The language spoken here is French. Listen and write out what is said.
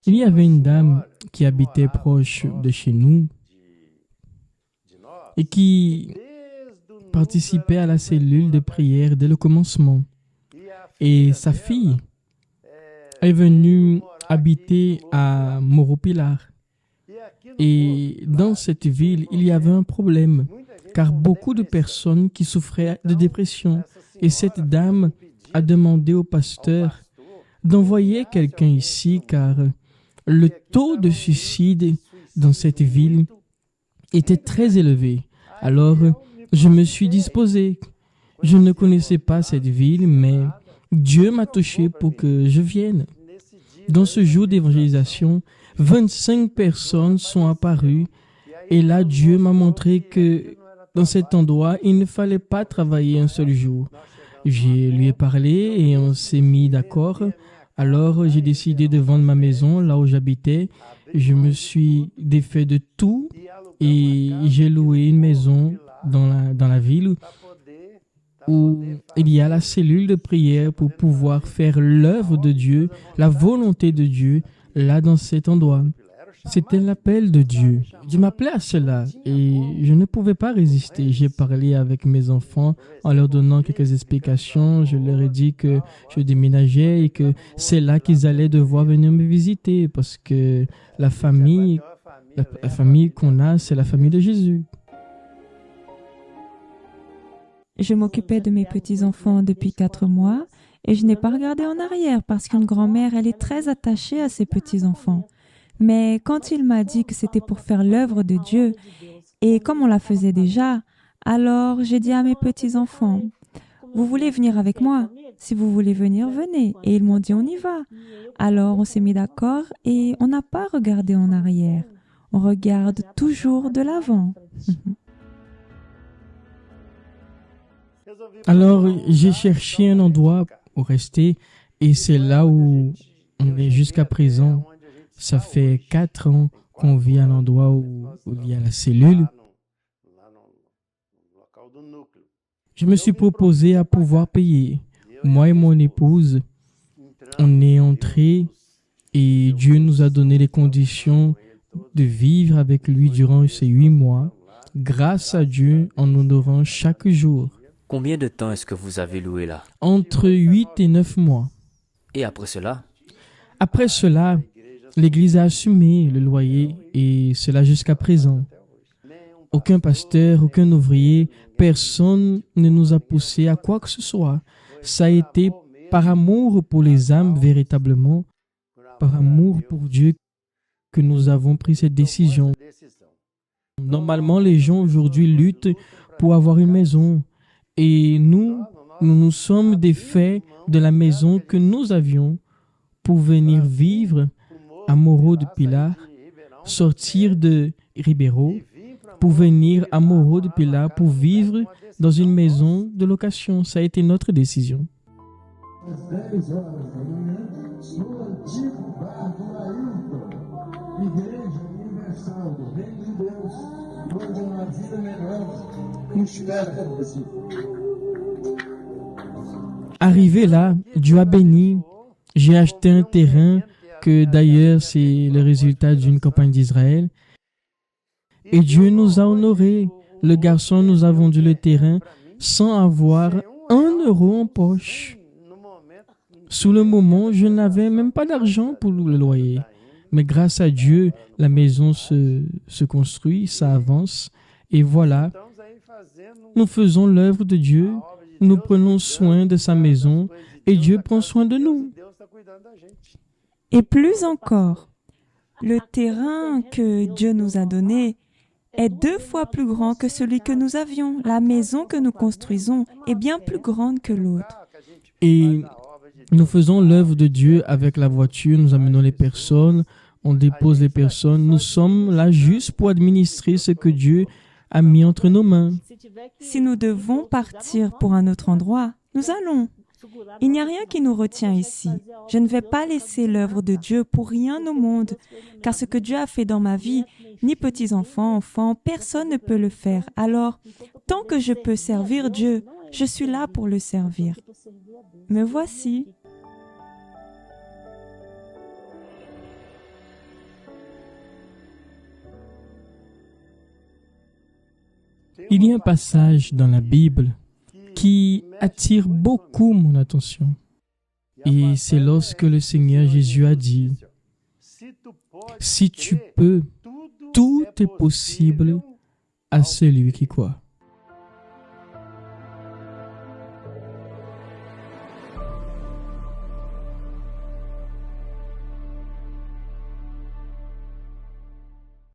Il y avait une dame qui habitait proche de chez nous et qui participait à la cellule de prière dès le commencement. Et sa fille est venue habiter à Moropilar. Et dans cette ville, il y avait un problème, car beaucoup de personnes qui souffraient de dépression. Et cette dame a demandé au pasteur d'envoyer quelqu'un ici, car le taux de suicide dans cette ville était très élevé. Alors, je me suis disposé. Je ne connaissais pas cette ville, mais Dieu m'a touché pour que je vienne. Dans ce jour d'évangélisation, 25 personnes sont apparues et là, Dieu m'a montré que dans cet endroit, il ne fallait pas travailler un seul jour. Je lui ai parlé et on s'est mis d'accord. Alors, j'ai décidé de vendre ma maison là où j'habitais. Je me suis défait de tout et j'ai loué une maison dans la ville où il y a la cellule de prière pour pouvoir faire l'œuvre de Dieu, la volonté de Dieu, là dans cet endroit. C'était l'appel de Dieu. Je m'appelais à cela et je ne pouvais pas résister. J'ai parlé avec mes enfants en leur donnant quelques explications. Je leur ai dit que je déménageais et que c'est là qu'ils allaient devoir venir me visiter parce que la famille qu'on a, c'est la famille de Jésus. Je m'occupais de mes petits-enfants depuis 4 mois et je n'ai pas regardé en arrière parce qu'une grand-mère, elle est très attachée à ses petits-enfants. Mais quand il m'a dit que c'était pour faire l'œuvre de Dieu et comme on la faisait déjà, alors j'ai dit à mes petits-enfants, vous voulez venir avec moi? Si vous voulez venir, venez. Et ils m'ont dit, on y va. Alors on s'est mis d'accord et on n'a pas regardé en arrière. On regarde toujours de l'avant. Alors, j'ai cherché un endroit où rester et c'est là où on est jusqu'à présent. Ça fait 4 ans qu'on vit à l'endroit où il y a la cellule. Je me suis proposé à pouvoir payer. Moi et mon épouse, on est entrés et Dieu nous a donné les conditions de vivre avec lui durant ces 8 mois, grâce à Dieu en honorant chaque jour. Combien de temps est-ce que vous avez loué là? Entre 8 et 9 mois. Et après cela? Après cela, l'Église a assumé le loyer et cela jusqu'à présent. Aucun pasteur, aucun ouvrier, personne ne nous a poussé à quoi que ce soit. Ça a été par amour pour les âmes véritablement, par amour pour Dieu que nous avons pris cette décision. Normalement, les gens aujourd'hui luttent pour avoir une maison. Et nous nous sommes défaits de la maison que nous avions pour venir vivre à Morro de Pilar, sortir de Ribeiro, pour venir à Morro de Pilar, pour vivre dans une maison de location. Ça a été notre décision. Arrivé là, Dieu a béni. J'ai acheté un terrain que d'ailleurs c'est le résultat d'une campagne d'Israël. Et Dieu nous a honorés. Le garçon nous a vendu le terrain sans avoir 1 euro en poche. Sous le moment, je n'avais même pas d'argent pour le loyer. Mais grâce à Dieu, la maison se construit, ça avance. Et voilà, nous faisons l'œuvre de Dieu. Nous prenons soin de sa maison et Dieu prend soin de nous. Et plus encore, le terrain que Dieu nous a donné est 2 fois plus grand que celui que nous avions. La maison que nous construisons est bien plus grande que l'autre. Et nous faisons l'œuvre de Dieu avec la voiture, nous amenons les personnes, on dépose les personnes. Nous sommes là juste pour administrer ce que Dieu a mis entre nos mains. Si nous devons partir pour un autre endroit, nous allons. Il n'y a rien qui nous retient ici. Je ne vais pas laisser l'œuvre de Dieu pour rien au monde, car ce que Dieu a fait dans ma vie, ni petits-enfants, enfants, personne ne peut le faire. Alors, tant que je peux servir Dieu, je suis là pour le servir. Me voici. Il y a un passage dans la Bible qui attire beaucoup mon attention. Et c'est lorsque le Seigneur Jésus a dit, « Si tu peux, tout est possible à celui qui croit. »